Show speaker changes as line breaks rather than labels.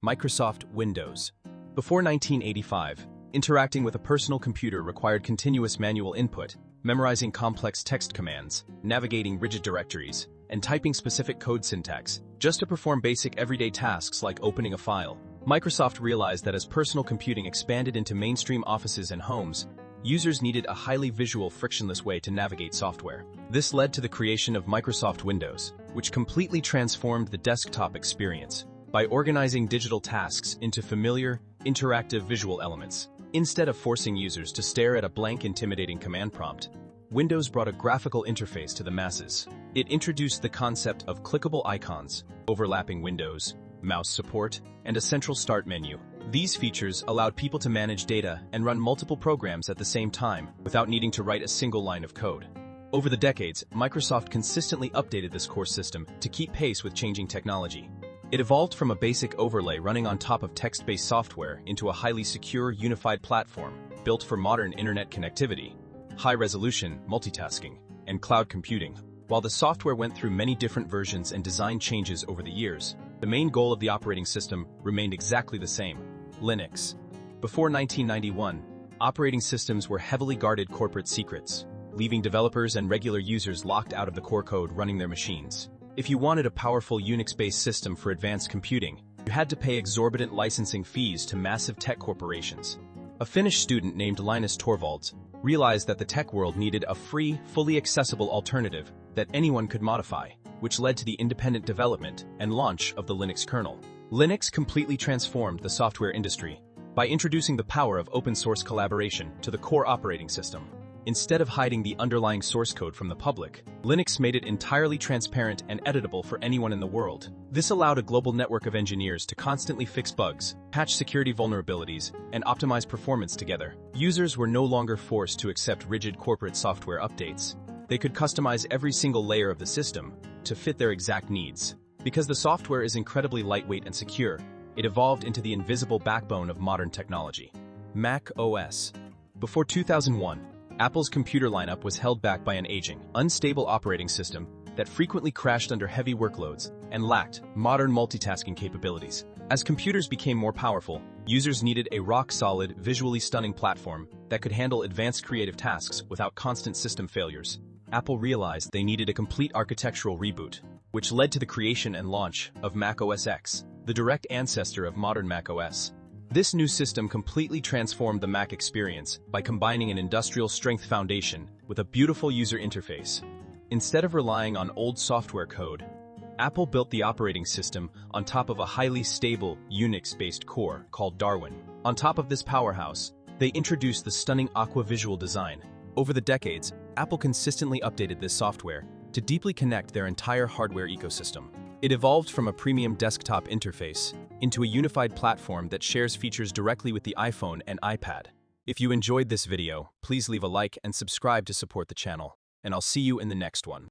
Microsoft Windows. Before 1985, interacting with a personal computer required continuous manual input, memorizing complex text commands, navigating rigid directories, and typing specific code syntax, just to perform basic everyday tasks like opening a file. Microsoft realized that as personal computing expanded into mainstream offices and homes, users needed a highly visual, frictionless way to navigate software. This led to the creation of Microsoft Windows, which completely transformed the desktop experience by organizing digital tasks into familiar, interactive visual elements. Instead of forcing users to stare at a blank, intimidating command prompt, Windows brought a graphical interface to the masses. It introduced the concept of clickable icons, overlapping windows, mouse support, and a central start menu. These features allowed people to manage data and run multiple programs at the same time without needing to write a single line of code. Over the decades, Microsoft consistently updated this core system to keep pace with changing technology. It evolved from a basic overlay running on top of text-based software into a highly secure, unified platform built for modern internet connectivity, high-resolution multitasking, and cloud computing. While the software went through many different versions and design changes over the years, the main goal of the operating system remained exactly the same: Linux. Before 1991, operating systems were heavily guarded corporate secrets, leaving developers and regular users locked out of the core code running their machines. If you wanted a powerful Unix-based system for advanced computing, you had to pay exorbitant licensing fees to massive tech corporations. A Finnish student named Linus Torvalds realized that the tech world needed a free, fully accessible alternative that anyone could modify, which led to the independent development and launch of the Linux kernel. Linux completely transformed the software industry by introducing the power of open-source collaboration to the core operating system. Instead of hiding the underlying source code from the public, Linux made it entirely transparent and editable for anyone in the world. This allowed a global network of engineers to constantly fix bugs, patch security vulnerabilities, and optimize performance together. Users were no longer forced to accept rigid corporate software updates. They could customize every single layer of the system to fit their exact needs. Because the software is incredibly lightweight and secure, it evolved into the invisible backbone of modern technology. macOS. Before 2001, Apple's computer lineup was held back by an aging, unstable operating system that frequently crashed under heavy workloads and lacked modern multitasking capabilities. As computers became more powerful, users needed a rock-solid, visually stunning platform that could handle advanced creative tasks without constant system failures. Apple realized they needed a complete architectural reboot, which led to the creation and launch of macOS X, the direct ancestor of modern macOS. This new system completely transformed the Mac experience by combining an industrial-strength foundation with a beautiful user interface. Instead of relying on old software code, Apple built the operating system on top of a highly stable Unix-based core called Darwin. On top of this powerhouse, they introduced the stunning Aqua visual design. Over the decades, Apple consistently updated this software to deeply connect their entire hardware ecosystem. It evolved from a premium desktop interface into a unified platform that shares features directly with the iPhone and iPad. If you enjoyed this video, please leave a like and subscribe to support the channel, and I'll see you in the next one.